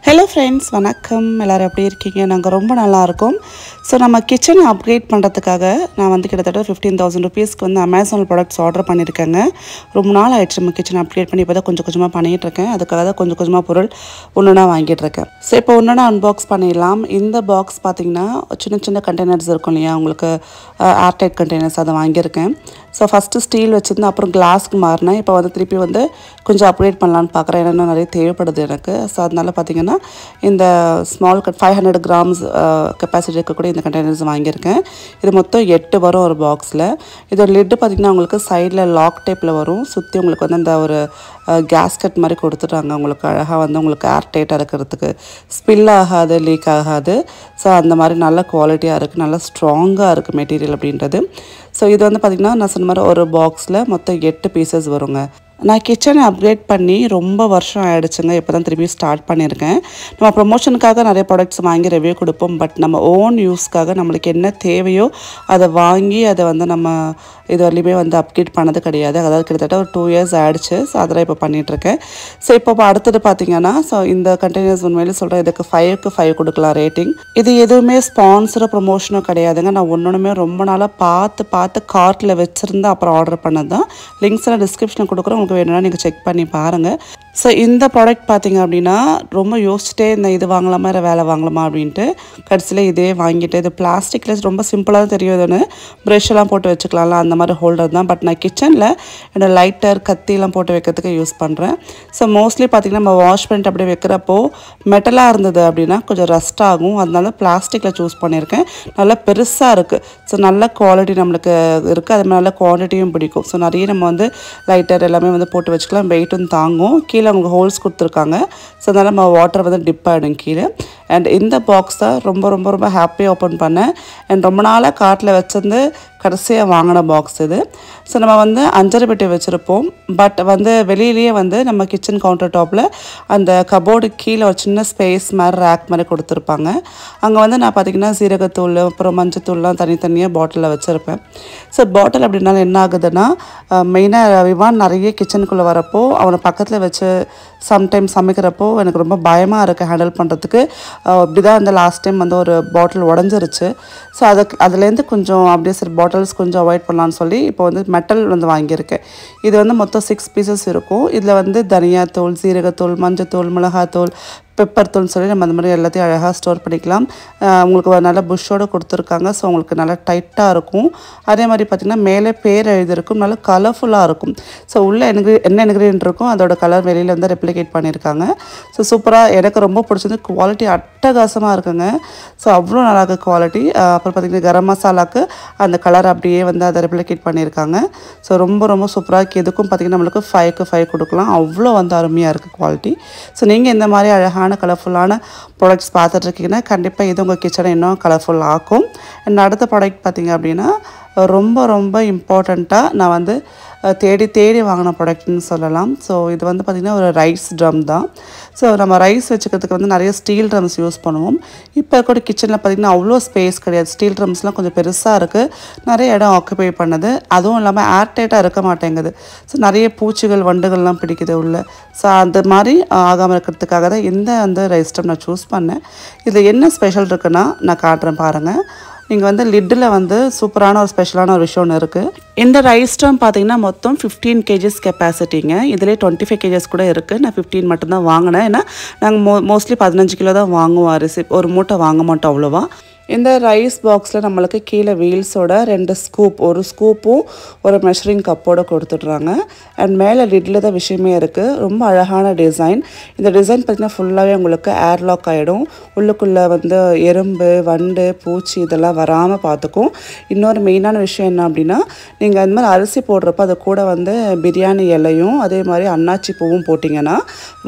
Hello friends, வணக்கம். எல்லாரும் எப்படி இருக்கீங்க? நாங்க ரொம்ப நல்லா இருக்கோம். சோ நம்ம கிச்சன் அப்கிரேட் பண்றதுக்காக நான் வந்து கிட்டத்தட்ட 15000 ரூபீஸ்க்கு வந்து Amazon ப்ராடக்ட்ஸ் ஆர்டர் பண்ணிருக்கேங்க. ரொம்ப நாள் ஆயிடுச்சு நம்ம கிச்சன் அப்கிரேட் பண்ணி இப்போதான் கொஞ்சம் கொஞ்சமா பண்ணிட்டு இருக்கேன். அதுக்காக தான் கொஞ்சம் கொஞ்சமா பொருள் ஒவ்வொண்ணா வாங்கிட்டு இருக்கேன். சோ இப்போ ஒவ்வொண்ணா அன்பாக்ஸ் பண்ணிடலாம். இந்த பாக்ஸ் பாத்தீங்கன்னா சின்ன சின்ன கண்டெய்னர்ஸ் இருக்கும் இல்லையா? உங்களுக்கு ஏர்டைட் கண்டெய்னர்ஸ் அதை வாங்கியிருக்கேன். ஸோ ஃபஸ்ட்டு ஸ்டீல் வச்சுருந்தேன், அப்புறம் கிளாஸ்க்கு மாறினேன். இப்போ வந்து திருப்பி வந்து கொஞ்சம் அப்கிரேட் பண்ணலான்னு பார்க்குறேன். ஏன்னா நிறைய தேவைப்படுது எனக்கு. ஸோ அதனால் பார்த்தீங்கன்னா இந்த ஸ்மால் 500 கிராம்ஸ் கெப்பாசிட்டி இருக்கக்கூடிய இந்த கண்டெய்னர்ஸ் வாங்கியிருக்கேன். இது மொத்தம் 8 வரும் ஒரு பாக்ஸில். இதோட லிட்டு பார்த்திங்கன்னா உங்களுக்கு சைடில் லாக் டைப்பில் வரும். சுற்றி உங்களுக்கு வந்து அந்த ஒரு கேஸ்கட் மாதிரி கொடுத்துட்டாங்க. உங்களுக்கு அழகாக வந்து உங்களுக்கு ஏர் டைட்டாக இருக்கிறதுக்கு, ஸ்பில் ஆகாது, லீக் ஆகாது. ஸோ அந்த மாதிரி நல்ல குவாலிட்டியாக இருக்குது, நல்லா ஸ்ட்ராங்காக இருக்குது மெட்டீரியல் அப்படின்றது. ஸோ இது வந்து பார்த்திங்கன்னா நான் சொன்ன மாதிரி ஒரு பாக்ஸில் மொத்தம் 8 பீசஸ் வருங்க. நான் கிச்சனை அப்கிரேட் பண்ணி ரொம்ப வருஷம் ஆகிடுச்சுங்க. இப்போ தான் திருப்பி ஸ்டார்ட் பண்ணியிருக்கேன். நம்ம ப்ரொமோஷனுக்காக நிறைய ப்ராடக்ட்ஸ் வாங்கி ரிவ்யூ கொடுப்போம். பட் நம்ம ஓன் யூஸ்க்காக நம்மளுக்கு என்ன தேவையோ அதை வாங்கி அதை வந்து நம்ம இது வரலையுமே வந்து அப்கிரேட் பண்ணது கிடையாது. அதாவது கிட்டத்தட்ட ஒரு 2 இயர்ஸ் ஆகிடுச்சு. ஸோ அதெல்லாம் இப்போ பண்ணிகிட்ருக்கேன். ஸோ இப்போ அடுத்தது பார்த்திங்கன்னா இந்த கண்டெய்னர்ஸ் உண்மையிலே சொல்கிறேன், இதுக்கு 5க்கு 5 கொடுக்கலாம் ரேட்டிங். இது எதுவுமே ஸ்பான்சரோ ப்ரொமோஷனோ கிடையாதுங்க. நான் ஒன்றுமே ரொம்ப நாளாக பார்த்து கார்ட்டில் வச்சுருந்து அப்புறம் ஆர்டர் பண்ணது தான். லிங்க்ஸ் எல்லாம் டிஸ்கிரிப்ஷனில் கொடுக்குறேன், உங்களுக்கு வேணும்னா நீங்கள் செக் பண்ணி பாருங்கள். ஸோ இந்த ப்ராடக்ட் பார்த்திங்க அப்படின்னா ரொம்ப யோசிச்சுட்டே இந்த இது வாங்கலாமா இல்லை வேலை வாங்கலாமா அப்படின்ட்டு கடைசியில் இதே வாங்கிட்டு, இது பிளாஸ்டிக்கில் ரொம்ப சிம்பிளாக தான் தெரியும். இதுன்னு ப்ரெஷ்ஷெல்லாம் போட்டு வச்சுக்கலாம்ல, அந்த மாதிரி ஹோல்டர் தான். பட் நான் கிச்சனில் என்னோடய லைட்டர் கத்திலாம் போட்டு வைக்கிறதுக்கு யூஸ் பண்ணுறேன். ஸோ மோஸ்ட்லி பார்த்திங்கன்னா நம்ம வாஷ் பண்ணிட்டு அப்படியே வைக்கிறப்போ மெட்டலாக இருந்தது அப்படின்னா கொஞ்சம் ரஸ்ட் ஆகும். அதனால பிளாஸ்டிக்கில் சூஸ் பண்ணியிருக்கேன். நல்லா பெருசாக இருக்குது. ஸோ நல்ல குவாலிட்டி நம்மளுக்கு இருக்குது, அது நல்ல குவான்டிட்டியும் பிடிக்கும். ஸோ நிறைய நம்ம வந்து லைட்டர் எல்லாமே வந்து போட்டு வச்சுக்கலாம், வெயிட்டும் தாங்கும். கீழே அவங்க ஹோல்ஸ் கொடுத்துருக்காங்க. ஸோ அதனால் நம்ம வாட்டர் வந்து டிப் ஆகிடும் கீழே. அண்ட் இந்த பாக்ஸ் தான் ரொம்ப ரொம்ப ரொம்ப ஹாப்பியாக ஓப்பன் பண்ணேன். அண்ட் ரொம்ப நாளாக கார்ட்டில் வச்சிருந்து கடைசியாக வாங்கின பாக்ஸ் இது. ஸோ நம்ம வந்து 5 பெட்டி வச்சுருப்போம். பட் வந்து வெளியிலேயே வந்து நம்ம கிச்சன் கவுண்டர் டாப்பில் அந்த கபோர்டு கீழே ஒரு சின்ன ஸ்பேஸ் மாதிரி ரேக் மாதிரி கொடுத்துருப்பாங்க. அங்கே வந்து நான் பார்த்திங்கன்னா சீரகத்தூள் அப்புறம் மஞ்சத்தூள்லாம் தனித்தனியாக பாட்டிலில் வச்சுருப்பேன். ஸோ பாட்டில் அப்படின்னாலும் என்ன ஆகுதுன்னா, மெயினாக விவான் நிறைய கிச்சனுக்குள்ளே வரப்போ அவனை பக்கத்தில் வச்சு சம்டைம்ஸ் சமைக்கிறப்போ எனக்கு ரொம்ப பயமாக இருக்குது ஹேண்டில் பண்ணுறதுக்கு. அப்படி தான் வந்து லாஸ்ட் டைம் வந்து ஒரு பாட்டில் உடஞ்சிருச்சு. ஸோ அதுலேருந்து கொஞ்சம் அப்படியே சரி பாட்டில்ஸ் கொஞ்சம் அவாய்ட் பண்ணலான்னு சொல்லி இப்போ வந்து மெட்டல் வந்து வாங்கியிருக்கேன். இது வந்து மொத்தம் 6 பீசஸ் இருக்கும். இதில் வந்து தனியாத்தூள், சீரகத்தூள், மஞ்சத்தூள், மிளகாத்தூள், பெப்பர் தூள்னு சொல்லி நம்ம அந்த மாதிரி எல்லாத்தையும் அழகாக ஸ்டோர் பண்ணிக்கலாம். உங்களுக்கு ஒரு நல்ல புஷ்ஷோடு கொடுத்துருக்காங்க. ஸோ உங்களுக்கு நல்லா டைட்டாக இருக்கும். அதே மாதிரி பார்த்திங்கன்னா மேலே பேர் எழுதியிருக்கும், நல்லா கலர்ஃபுல்லாக இருக்கும். ஸோ உள்ளே என்ன இன்க்ரீடியன்ட் இருக்கும் அதோட கலர் வெளியில் வந்து ரெப்ளிகேட் பண்ணியிருக்காங்க. ஸோ சூப்பராக எனக்கு ரொம்ப பிடிச்சது. குவாலிட்டி அட்டகாசமாக இருக்குங்க. ஸோ அவ்வளோ நல்லா இருக்குது குவாலிட்டி. அப்புறம் பார்த்திங்கன்னா கரம் மசாலாவுக்கு அந்த கலர் அப்படியே வந்து அதை ரெப்ளிகேட் பண்ணியிருக்காங்க. ஸோ ரொம்ப ரொம்ப சூப்பராக இருக்குது. இதுக்கும் பார்த்திங்கன்னா நம்மளுக்கு 5க்கு 5 கொடுக்கலாம். அவ்வளோ வந்து அருமையாக இருக்குது குவாலிட்டி. ஸோ நீங்கள் இந்த மாதிரி அழகான கலர்ஃபுல்லான ப்ராடக்ட்ஸ் பார்த்துட்ருக்கீங்கன்னா கண்டிப்பாக இது உங்கள் கிச்சனை இன்னும் கலர்ஃபுல் ஆக்கும். அண்ட் அடுத்த ப்ராடக்ட் பார்த்திங்க அப்படின்னா ரொம்ப ரொம்ப இம்பார்ட்டண்ட்டாக நான் வந்து தேடி வாங்கின ப்ராடக்ட்னு சொல்லலாம். ஸோ இது வந்து பார்த்திங்கன்னா ஒரு ரைஸ் ட்ரம் தான். ஸோ நம்ம ரைஸ் வச்சுக்கிறதுக்கு வந்து நிறைய ஸ்டீல் ட்ரம்ஸ் யூஸ் பண்ணுவோம். இப்போ கூட கிச்சனில் பார்த்திங்கன்னா அவ்வளோ ஸ்பேஸ் கிடையாது. ஸ்டீல் ட்ரம்ஸ்லாம் கொஞ்சம் பெருசாக இருக்குது, நிறைய இடம் ஆக்குபை பண்ணுது. அதுவும் இல்லாமல் ஏர்டைட்டாக இருக்க மாட்டேங்குது. ஸோ நிறைய பூச்சிகள் வண்டுகள்லாம் பிடிக்குது உள்ள. ஸோ அந்த மாதிரி ஆகாமல் இருக்கிறதுக்காக தான் இந்த அந்த ரைஸ் ட்ரம் நான் சூஸ் பண்ணேன். இதில் என்ன ஸ்பெஷல் இருக்குன்னா நான் காட்டுறேன் பாருங்கள். நீங்கள் வந்து லிட்டில் வந்து சூப்பரான ஒரு ஸ்பெஷலான ஒரு விஷயம் ஒன்று இருக்குது. இந்த ரைஸ் ட்ரம் பார்த்திங்கன்னா மொத்தம் 15 kgs கெப்பாசிட்டிங்க. இதிலே 25 kgs கூட இருக்குது. நான் 15 மட்டும்தான் வாங்கினேன். ஏன்னா நாங்கள் மோஸ்ட்லி 15 கிலோ தான் வாங்குவோம் அரிசி. ஒரு மூட்டை வாங்க மாட்டோம் அவ்வளோவா. இந்த ரைஸ் பாக்ஸில் நம்மளுக்கு கீழே வீல்ஸோட 2 ஸ்கூப், ஒரு ஸ்கூப்பும் ஒரு மெஷரிங் கப்போடு கொடுத்துட்றாங்க. அண்ட் மேலே லிட்டில் தான் விஷயமே இருக்குது. ரொம்ப அழகான டிசைன். இந்த டிசைன் பார்த்திங்கன்னா ஃபுல்லாகவே உங்களுக்கு ஏர்லாக் ஆகிடும். உள்ளுக்குள்ளே வந்து எறும்பு, வண்டு, பூச்சி இதெல்லாம் வராமல் பார்த்துக்கும். இன்னொரு மெயினான விஷயம் என்ன அப்படின்னா, நீங்கள் அந்த மாதிரி அரிசி போடுறப்போ அது கூட வந்து பிரியாணி இலையும் அதே மாதிரி அன்னாச்சி பூவும் போட்டிங்கன்னா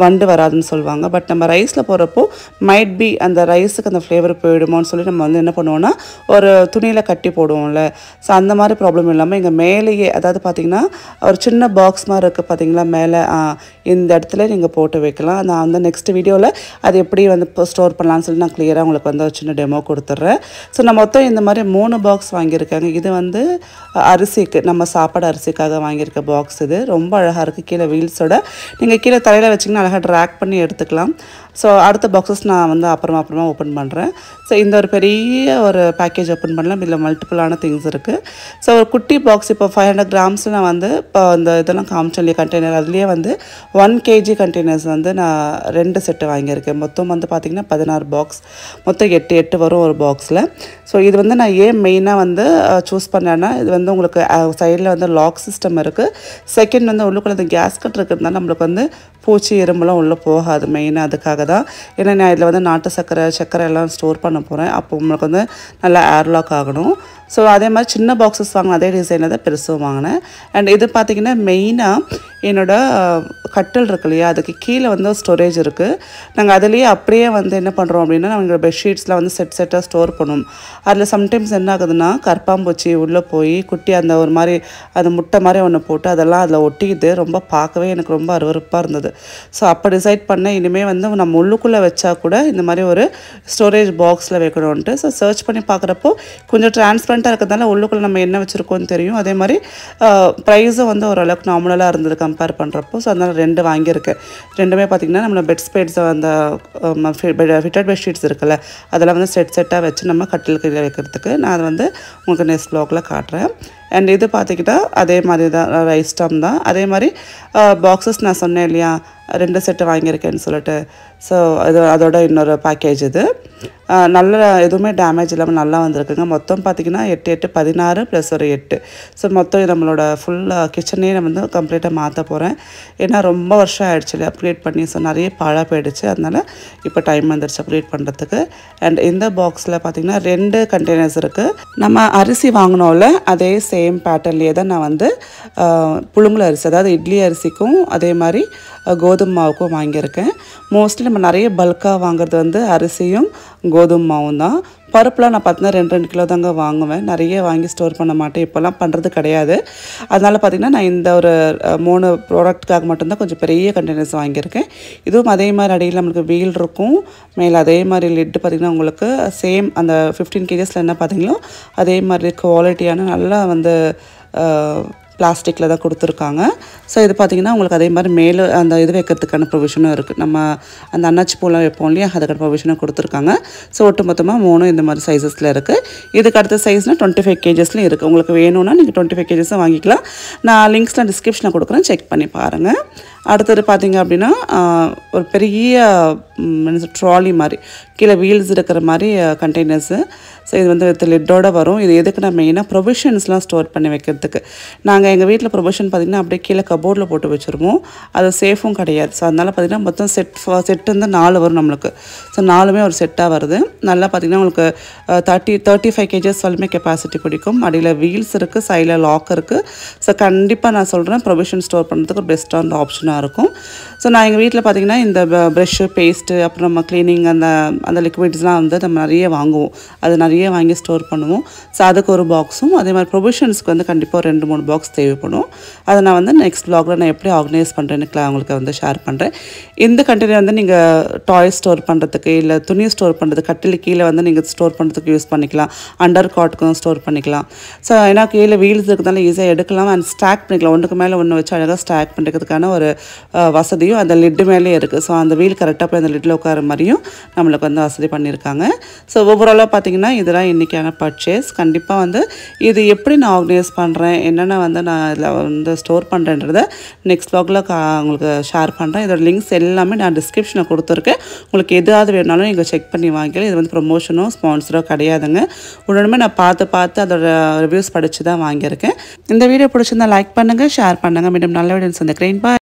வண்டு வராதுன்னு சொல்லுவாங்க. பட் நம்ம ரைஸில் போடுறப்போ மைட் பி அந்த ரைஸுக்கு அந்த ஃப்ளேவர் போயிடுமோன்னு சொல்லி நம்ம வந்து என்ன பண்ணுவோன்னா ஒரு துணியில் கட்டி போடுவோம்ல. ஸோ அந்த மாதிரி ப்ராப்ளம் இல்லாமல் இங்கே மேலேயே, அதாவது பார்த்திங்கன்னா ஒரு சின்ன பாக்ஸ் மாதிரி இருக்குது பார்த்திங்களா மேலே, இந்த இடத்துல நீங்கள் போட்டு வைக்கலாம். நான் வந்து நெக்ஸ்ட் வீடியோவில் அது எப்படி வந்து இப்போ ஸ்டோர் பண்ணலான்னு சொல்லி நான் கிளியராக உங்களுக்கு வந்து ஒரு சின்ன டெமோ கொடுத்துட்றேன். ஸோ நான் மொத்தம் இந்த மாதிரி 3 பாக்ஸ் வாங்கியிருக்காங்க. இது வந்து அரிசிக்கு நம்ம சாப்பாடு அரிசிக்காக வாங்கியிருக்க பாக்ஸ் இது. ரொம்ப அழகாக இருக்குது. கீழே வீல்ஸோட நீங்கள் கீழே தரையில் வச்சிங்கன்னா அழகாக ட்ராக் பண்ணி எடுத்துக்கலாம். ஸோ அடுத்த பாக்ஸஸ் நான் வந்து அப்புறமா ஓப்பன் பண்ணுறேன். ஸோ இந்த ஒரு பெரிய ஒரு பேக்கேஜ் ஓப்பன் பண்ணலாம். இதில் மல்டிபிளான திங்ஸ் இருக்குது. ஸோ ஒரு குட்டி பாக்ஸ் இப்போ 500 கிராம்ஸ் நான் வந்து இப்போ இந்த இதெல்லாம் காமிச்சேன் இல்லையா கண்டெய்னர், அதுலேயே வந்து 1 kg கண்டெய்னர்ஸ் வந்து நான் 2 செட்டு வாங்கியிருக்கேன். மொத்தம் வந்து பார்த்திங்கன்னா 16 பாக்ஸ், மொத்தம் 8 வரும் ஒரு பாக்ஸில். ஸோ இது வந்து நான் ஏன் மெயினாக வந்து சூஸ் பண்ணேன்னா, இது வந்து உங்களுக்கு சைடில் வந்து லாக் சிஸ்டம் இருக்குது. செகண்ட் வந்து உள்ளுக்குள்ள இந்த கேஸ்கட் இருக்கிறதுனால நம்மளுக்கு வந்து பூச்சி எறும்புலாம் உள்ளே போகாது. மெயினாக அதுக்காக தான். ஏன்னா நான் இதில் வந்து நாட்டு சர்க்கரை எல்லாம் ஸ்டோர் பண்ண போகிறேன். அப்போ உங்களுக்கு வந்து நல்லா ஏர்லாக் ஆகணும். ஸோ அதே மாதிரி சின்ன பாக்ஸஸ் வாங்கினேன், அதே டிசைனில் தான் பெருசும் வாங்கினேன். அண்ட் இது பார்த்திங்கன்னா மெயினாக என்னோடய கட்டில் இருக்கு இல்லையா, அதுக்கு கீழே வந்து ஸ்டோரேஜ் இருக்குது. நாங்கள் அதுலேயே அப்படியே வந்து என்ன பண்ணுறோம் அப்படின்னா, நாங்கள் பெட்ஷீட்ஸ்லாம் வந்து செட்டாக ஸ்டோர் பண்ணுவோம். அதில் சம்டைம்ஸ் என்ன ஆகுதுன்னா கற்பாம்பூச்சி உள்ளே போய் குட்டி அந்த ஒரு மாதிரி அந்த முட்டை மாதிரி ஒன்று போட்டு அதெல்லாம் அதில் ஒட்டிக்குது. ரொம்ப பார்க்கவே எனக்கு ரொம்ப அருவருப்பாக இருந்தது. ஸோ அப்போ டிசைட் பண்ணேன், இனிமேல் வந்து நம்ம உள்ளுக்குள்ளே வச்சா கூட இந்த மாதிரி ஒரு ஸ்டோரேஜ் பாக்ஸில் வைக்கணும்ன்ட்டு. ஸோ சர்ச் பண்ணி பார்க்குறப்போ கொஞ்சம் டிரான்ஸ்பரண்ட்டாக இருக்கிறதுனால உள்ளுக்குள்ளே நம்ம என்ன வச்சுருக்கோன்னு தெரியும். அதே மாதிரி ப்ரைஸும் வந்து ஓரளவுக்கு நார்மலாக இருந்தது கம்பேர் பண்ணுறப்போ. ஸோ அதனால் 2 வாங்கியிருக்கேன். ரெண்டுமே பார்த்திங்கன்னா நம்மளோட பெட் ஸ்பேட்ஸ் அந்த ஃபிட்டட் பெட்ஷீட்ஸ் இருக்குல்ல, அதெல்லாம் வந்து செட்டாக வச்சு நம்ம கட்டிலுக்கு வைக்கிறதுக்கு. நான் அதை வந்து உங்களுக்கு நெக்ஸ்ட் வ்ளாகில் காட்டுறேன். அண்ட் இது பார்த்திக்கிட்டா அதே மாதிரி தான் ரைஸ் ஸ்டம் தான். அதே மாதிரி பாக்ஸஸ் நான் சொன்னேன் இல்லையா 2 செட்டு வாங்கியிருக்கேன்னு சொல்லிட்டு. ஸோ அதோட இன்னொரு பேக்கேஜ் இது. நல்ல எதுவுமே டேமேஜ் இல்லாமல் நல்லா வந்திருக்குங்க. மொத்தம் பார்த்திங்கன்னா 8 16 ப்ளஸ் ஒரு 8. ஸோ மொத்தம் நம்மளோட ஃபுல் கிச்சனே நான் வந்து கம்ப்ளீட்டாக மாற்ற போகிறேன். ஏன்னா ரொம்ப வருஷம் ஆகிடுச்சு இல்லை அப்கிரேட் பண்ணி. ஸோ நிறைய பாழாக போயிடுச்சு. அதனால் இப்போ டைம் வந்துடுச்சு அப்கிரேட் பண்ணுறதுக்கு. அண்ட் இந்த பாக்ஸில் பார்த்திங்கன்னா 2 கண்டெய்னர்ஸ் இருக்குது. நம்ம அரிசி வாங்கினோம்ல அதே சேம் பேட்டர்ன்லேயே தான் நான் வந்து புழுங்கல் அரிசி, அதாவது இட்லி அரிசிக்கும் அதே மாதிரி கோதுமை மாவுக்கும் வாங்கியிருக்கேன். மோஸ்ட்லி நம்ம நிறைய பல்காக வாங்குறது வந்து அரிசியும் கோதுமை மாவும் தான். பருப்புலாம் நான் பார்த்தீங்கன்னா 2 கிலோ தாங்க வாங்குவேன். நிறைய வாங்கி ஸ்டோர் பண்ண மாட்டேன். இப்போல்லாம் பண்ணுறது கிடையாது. அதனால் பார்த்திங்கன்னா நான் இந்த ஒரு 3 ப்ராடக்ட்டுக்காக மட்டும்தான் கொஞ்சம் பெரிய கண்டெய்னர்ஸ் வாங்கியிருக்கேன். இதுவும் அதே மாதிரி அடியில் நம்மளுக்கு வீல் இருக்கும், மேலே அதே மாதிரி லிட்டு பார்த்திங்கன்னா உங்களுக்கு சேம் அந்த 15 kgsல என்ன பார்த்திங்களோ அதே மாதிரி குவாலிட்டியான நல்லா வந்து பிளாஸ்டிக்கில் தான் கொடுத்துருக்காங்க. ஸோ இது பார்த்திங்கன்னா உங்களுக்கு அதே மாதிரி மேலே அந்த இது வைக்கிறதுக்கான ப்ரொவிஷனும் இருக்குது. நம்ம அந்த அன்னாச்சி பூலாம் வைப்போம் இல்லையா, அதுக்கான ப்ரொவிஷனும் கொடுத்துருக்காங்க. ஸோ ஒட்டு மொத்தமாக 3 இந்த மாதிரி சைஸஸில் இருக்குது. இதுக்கு அடுத்த சைஸ்னால் 25 kgsலையும் இருக்குது. உங்களுக்கு வேணும்னா நீங்கள் 25 kgs வாங்கிக்கலாம். நான் லிங்க்ஸ்லாம் டிஸ்கிரிப்ஷனில் கொடுக்குறேன், செக் பண்ணி பாருங்கள். அடுத்தது பார்த்திங்க அப்படின்னா ஒரு பெரிய ட்ராலி மாதிரி கீழே வீல்ஸ் இருக்கிற மாதிரி கண்டெய்னர்ஸு. ஸோ இது வந்து வித் லிட்டோடு வரும். இது எதுக்கு நான் மெயினாக ப்ரொவிஷன்ஸ்லாம் ஸ்டோர் பண்ணி வைக்கிறதுக்கு. நாங்கள் எங்கள் வீட்டில் ப்ரொவிஷன் பார்த்திங்கன்னா அப்படியே கீழே கபோர்டில் போட்டு வச்சுருவோம். அது சேஃபும் கிடையாது. ஸோ அதனால் பார்த்திங்கன்னா மொத்தம் செட்டு வந்து 4 வரும் நம்மளுக்கு. ஸோ 4மே ஒரு செட்டாக வருது. நல்லா பார்த்திங்கன்னா உங்களுக்கு 35 kgs வரையுமே கெப்பாசிட்டி பிடிக்கும். அடியில் வீல்ஸ் இருக்குது, சைடில் லாக் இருக்குது. ஸோ கண்டிப்பாக நான் சொல்கிறேன் ப்ரொவிஷன் ஸ்டோர் பண்ணுறதுக்கு பெஸ்ட்டான ஆப்ஷனாக இருக்கும். ஸோ நான் எங்கள் வீட்டில் பார்த்திங்கன்னா இந்த ப்ரஷ்ஷு, பேஸ்ட்டு, அப்புறம் நம்ம க்ளீனிங் அந்த லிக்விட்ஸ்லாம் வந்து நம்ம நிறைய வாங்குவோம். அது நிறைய வாங்கி ஸ்டோர் பண்ணுவோம். ஸோ அதுக்கு ஒரு பாக்ஸும் அதே மாதிரி ப்ரொவிஷன்ஸ்க்கு வந்து கண்டிப்பாக 2-3 பாக்ஸ் தேவைப்படும். அதை நான் வந்து நெக்ஸ்ட் வ்ளாகில் நான் எப்படி ஆர்கனைஸ் பண்ணுறேன்னு உங்களுக்கு வந்து ஷேர் பண்ணுறேன். இந்த கண்டெய்னர் வந்து நீங்கள் டாய் ஸ்டோர் பண்ணுறதுக்கு இல்லை துணி ஸ்டோர் பண்ணுறதுக்கு, கட்டில் கீழே வந்து நீங்கள் ஸ்டோர் பண்ணுறதுக்கு யூஸ் பண்ணிக்கலாம். அண்டர் காட்டுக்கும் ஸ்டோர் பண்ணிக்கலாம். ஸோ ஏன்னா கீழே வீல்ஸ் இருக்கிறதால ஈஸியாக எடுக்கலாம் அண்ட் ஸ்டாக் பண்ணிக்கலாம். ஒன்றுக்கு மேலே ஒன்று வச்சு அழகாக ஸ்டாக் பண்ணுறதுக்கான ஒரு வசதியும் அந்த லிட்டு மேலே இருக்குது. ஸோ அந்த வீல் கரெக்டாக போய் அந்த லிட்டில் உட்கார மாதிரியும் நம்மளுக்கு வந்து வசதி பண்ணியிருக்காங்க. ஸோ ஓவராலாக பார்த்திங்கன்னா இதெல்லாம் இன்றைக்கான பர்ச்சேஸ். கண்டிப்பாக வந்து இது எப்படி நான் ஆர்கனைஸ் பண்ணுறேன், என்னென்ன வந்து நான் இதில் வந்து ஸ்டோர் பண்ணுறேன்றதை நெக்ஸ்ட் வ்ளாகில் உங்களுக்கு ஷேர் பண்ணுறேன். இதோட லிங்க்ஸ் எல்லாமே நான் டிஸ்கிரிப்ஷனில் கொடுத்துருக்கேன். உங்களுக்கு எதாவது வேணாலும் நீங்கள் செக் பண்ணி வாங்கிக்கலாம். இது வந்து ப்ரொமோஷனோ ஸ்பான்சரோ கிடையாதுங்க. உடனே நான் பார்த்து அதோட ரிவ்யூஸ் படித்து தான் வாங்கியிருக்கேன். இந்த வீடியோ பிடிச்சிருந்தா லைக் பண்ணுங்கள், ஷேர் பண்ணுங்கள். மீண்டும் நல்ல வீடியோ சந்திக்கிறேன். பாய்.